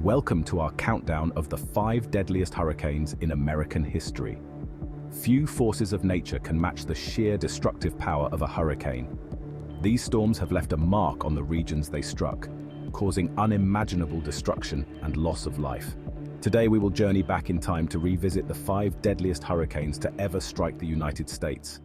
Welcome to our countdown of the 5 deadliest hurricanes in American history. Few forces of nature can match the sheer destructive power of a hurricane. These storms have left a mark on the regions they struck, causing unimaginable destruction and loss of life. Today we will journey back in time to revisit the 5 deadliest hurricanes to ever strike the United States.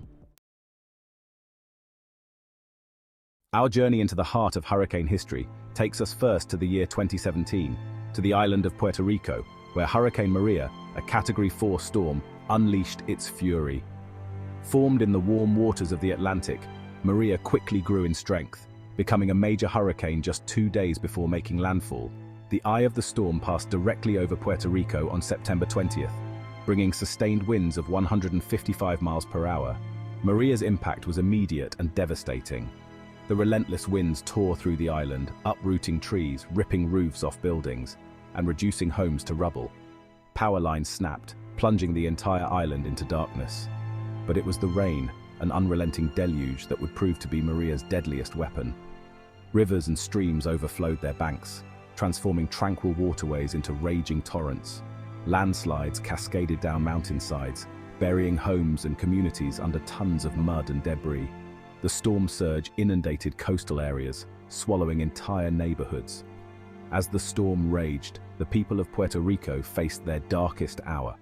Our journey into the heart of hurricane history takes us first to the year 2017, to the island of Puerto Rico, where Hurricane Maria, a Category 4 storm, unleashed its fury. Formed in the warm waters of the Atlantic, Maria quickly grew in strength, becoming a major hurricane just 2 days before making landfall. The eye of the storm passed directly over Puerto Rico on September 20th, bringing sustained winds of 155 miles per hour. Maria's impact was immediate and devastating. The relentless winds tore through the island, uprooting trees, ripping roofs off buildings, and reducing homes to rubble. Power lines snapped, plunging the entire island into darkness. But it was the rain, an unrelenting deluge, that would prove to be Maria's deadliest weapon. Rivers and streams overflowed their banks, transforming tranquil waterways into raging torrents. Landslides cascaded down mountainsides, burying homes and communities under tons of mud and debris. The storm surge inundated coastal areas, swallowing entire neighborhoods. As the storm raged, the people of Puerto Rico faced their darkest hour.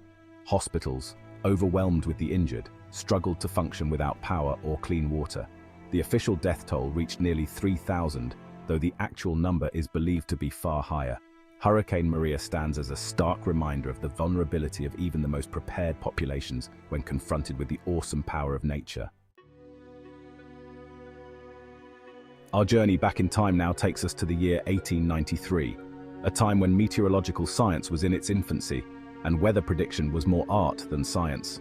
Hospitals, overwhelmed with the injured, struggled to function without power or clean water. The official death toll reached nearly 3,000, though the actual number is believed to be far higher. Hurricane Maria stands as a stark reminder of the vulnerability of even the most prepared populations when confronted with the awesome power of nature. Our journey back in time now takes us to the year 1893, a time when meteorological science was in its infancy and weather prediction was more art than science.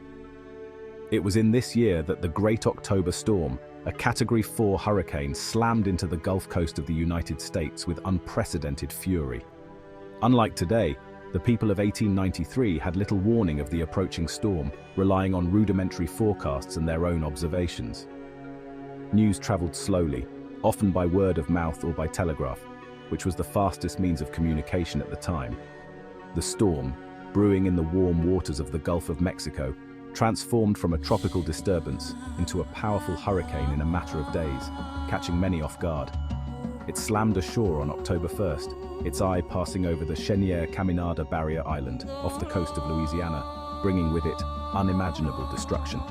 It was in this year that the Great October Storm, a Category 4 hurricane, slammed into the Gulf Coast of the United States with unprecedented fury. Unlike today, the people of 1893 had little warning of the approaching storm, relying on rudimentary forecasts and their own observations. News traveled slowly, often by word of mouth or by telegraph, which was the fastest means of communication at the time. The storm, brewing in the warm waters of the Gulf of Mexico, transformed from a tropical disturbance into a powerful hurricane in a matter of days, catching many off guard. It slammed ashore on October 1st, its eye passing over the Cheniere Caminada Barrier Island off the coast of Louisiana, bringing with it unimaginable destruction.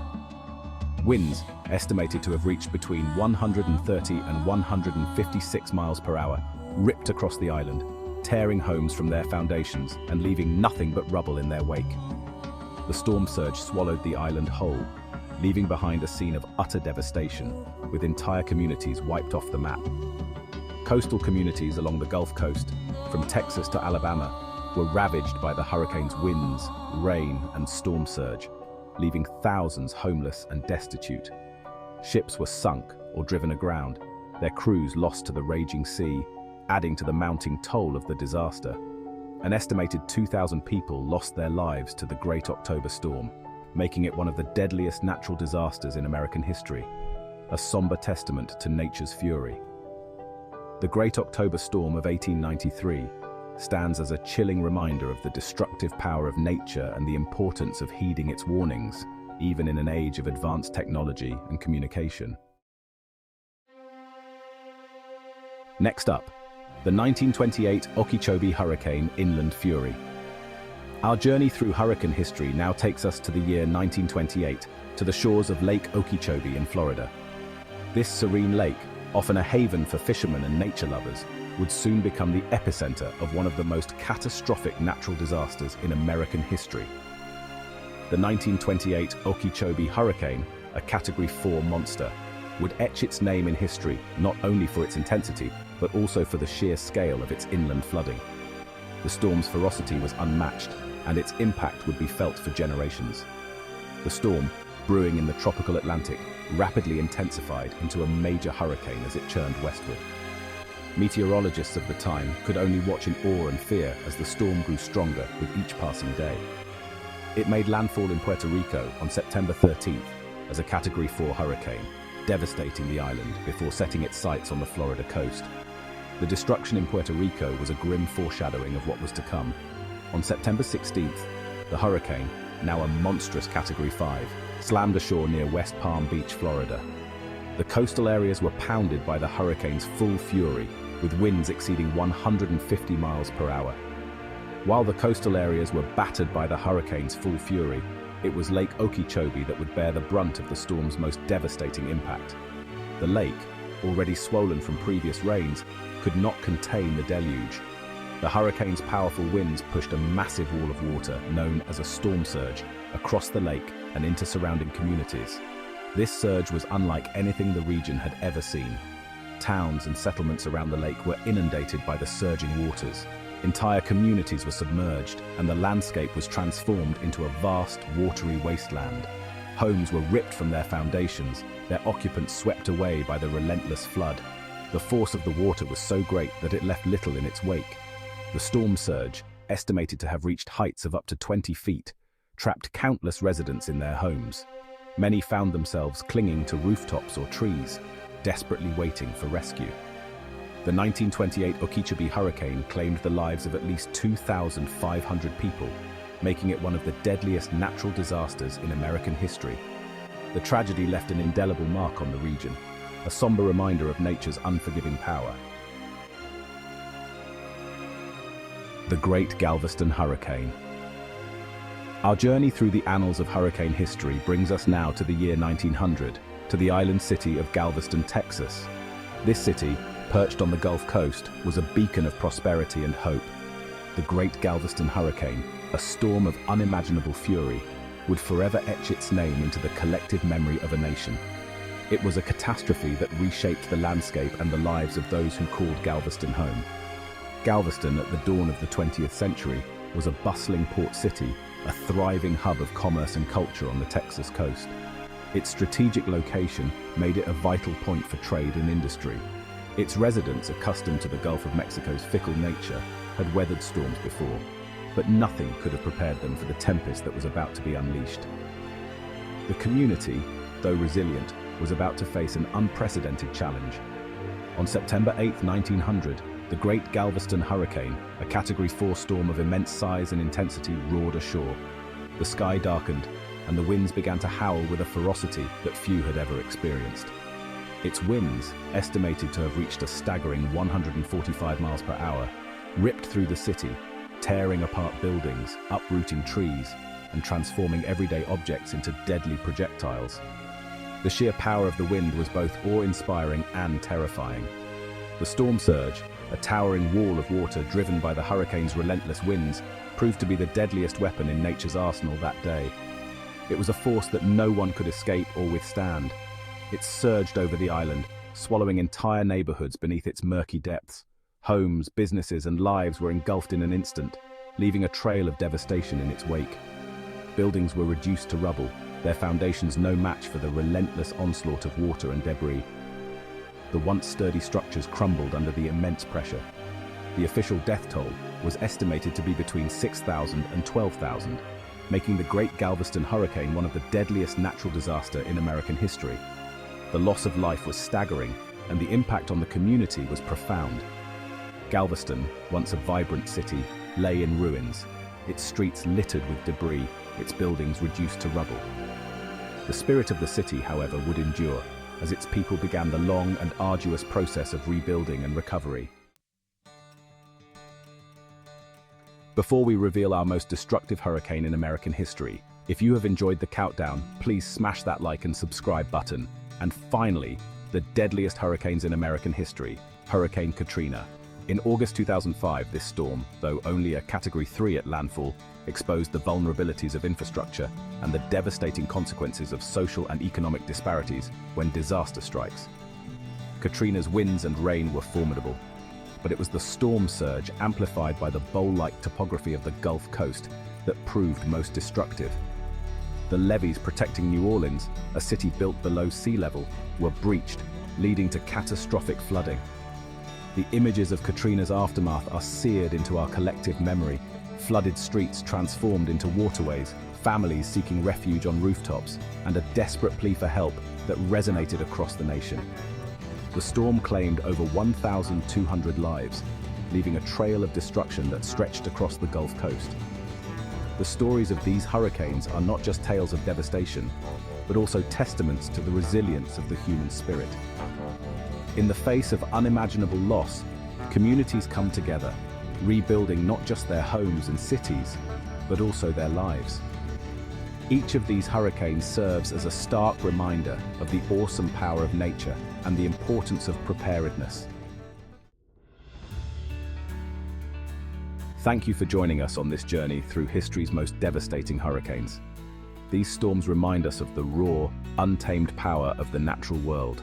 Winds, estimated to have reached between 130 and 156 miles per hour, ripped across the island, tearing homes from their foundations and leaving nothing but rubble in their wake. The storm surge swallowed the island whole, leaving behind a scene of utter devastation, with entire communities wiped off the map. Coastal communities along the Gulf Coast, from Texas to Alabama, were ravaged by the hurricane's winds, rain, and storm surge, leaving thousands homeless and destitute. Ships were sunk or driven aground, their crews lost to the raging sea, adding to the mounting toll of the disaster. An estimated 2,000 people lost their lives to the Great October Storm, making it one of the deadliest natural disasters in American history, a somber testament to nature's fury. The Great October Storm of 1893 stands as a chilling reminder of the destructive power of nature and the importance of heeding its warnings, even in an age of advanced technology and communication. Next up, the 1928 Okeechobee Hurricane Inland Fury. Our journey through hurricane history now takes us to the year 1928, to the shores of Lake Okeechobee in Florida. This serene lake, often a haven for fishermen and nature lovers, would soon become the epicenter of one of the most catastrophic natural disasters in American history. The 1928 Okeechobee Hurricane, a Category 4 monster, would etch its name in history not only for its intensity, but also for the sheer scale of its inland flooding. The storm's ferocity was unmatched, and its impact would be felt for generations. The storm, brewing in the tropical Atlantic, rapidly intensified into a major hurricane as it churned westward. Meteorologists of the time could only watch in awe and fear as the storm grew stronger with each passing day. It made landfall in Puerto Rico on September 13th as a Category 4 hurricane, devastating the island before setting its sights on the Florida coast. The destruction in Puerto Rico was a grim foreshadowing of what was to come. On September 16th, the hurricane, now a monstrous Category 5, slammed ashore near West Palm Beach, Florida. The coastal areas were pounded by the hurricane's full fury, with winds exceeding 150 miles per hour. While the coastal areas were battered by the hurricane's full fury, it was Lake Okeechobee that would bear the brunt of the storm's most devastating impact. The lake, already swollen from previous rains, could not contain the deluge. The hurricane's powerful winds pushed a massive wall of water, known as a storm surge, across the lake and into surrounding communities. This surge was unlike anything the region had ever seen. Towns and settlements around the lake were inundated by the surging waters. Entire communities were submerged, and the landscape was transformed into a vast, watery wasteland. Homes were ripped from their foundations, their occupants swept away by the relentless flood. The force of the water was so great that it left little in its wake. The storm surge, estimated to have reached heights of up to 20 feet, trapped countless residents in their homes. Many found themselves clinging to rooftops or trees, desperately waiting for rescue. The 1928 Okeechobee hurricane claimed the lives of at least 2,500 people, making it one of the deadliest natural disasters in American history. The tragedy left an indelible mark on the region, a somber reminder of nature's unforgiving power. The Great Galveston Hurricane. Our journey through the annals of hurricane history brings us now to the year 1900, to the island city of Galveston, Texas. This city, perched on the Gulf Coast, was a beacon of prosperity and hope. The Great Galveston Hurricane, a storm of unimaginable fury, would forever etch its name into the collective memory of a nation. It was a catastrophe that reshaped the landscape and the lives of those who called Galveston home. Galveston, at the dawn of the 20th century, was a bustling port city, a thriving hub of commerce and culture on the Texas coast. Its strategic location made it a vital point for trade and industry. Its residents, accustomed to the Gulf of Mexico's fickle nature, had weathered storms before, but nothing could have prepared them for the tempest that was about to be unleashed. The community, though resilient, was about to face an unprecedented challenge. On September 8, 1900, the Great Galveston Hurricane, a Category 4 storm of immense size and intensity, roared ashore. The sky darkened, and the winds began to howl with a ferocity that few had ever experienced. Its winds, estimated to have reached a staggering 145 miles per hour, ripped through the city, tearing apart buildings, uprooting trees, and transforming everyday objects into deadly projectiles. The sheer power of the wind was both awe-inspiring and terrifying. The storm surge, a towering wall of water driven by the hurricane's relentless winds, proved to be the deadliest weapon in nature's arsenal that day. It was a force that no one could escape or withstand. It surged over the island, swallowing entire neighborhoods beneath its murky depths. Homes, businesses, and lives were engulfed in an instant, leaving a trail of devastation in its wake. Buildings were reduced to rubble, their foundations no match for the relentless onslaught of water and debris. The once sturdy structures crumbled under the immense pressure. The official death toll was estimated to be between 6,000 and 12,000, making the Great Galveston Hurricane one of the deadliest natural disasters in American history. The loss of life was staggering, and the impact on the community was profound. Galveston, once a vibrant city, lay in ruins, its streets littered with debris, its buildings reduced to rubble. The spirit of the city, however, would endure, as its people began the long and arduous process of rebuilding and recovery. Before we reveal our most destructive hurricane in American history, if you have enjoyed the countdown, please smash that like and subscribe button. And finally, the deadliest hurricanes in American history, Hurricane Katrina. In August 2005, this storm, though only a Category 3 at landfall, exposed the vulnerabilities of infrastructure and the devastating consequences of social and economic disparities when disaster strikes. Katrina's winds and rain were formidable, but it was the storm surge amplified by the bowl-like topography of the Gulf Coast that proved most destructive. The levees protecting New Orleans, a city built below sea level, were breached, leading to catastrophic flooding. The images of Katrina's aftermath are seared into our collective memory. Flooded streets transformed into waterways, families seeking refuge on rooftops, and a desperate plea for help that resonated across the nation. The storm claimed over 1,200 lives, leaving a trail of destruction that stretched across the Gulf Coast. The stories of these hurricanes are not just tales of devastation, but also testaments to the resilience of the human spirit. In the face of unimaginable loss, communities come together, rebuilding not just their homes and cities, but also their lives. Each of these hurricanes serves as a stark reminder of the awesome power of nature and the importance of preparedness. Thank you for joining us on this journey through history's most devastating hurricanes. These storms remind us of the raw, untamed power of the natural world.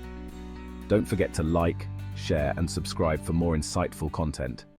Don't forget to like, share, and subscribe for more insightful content.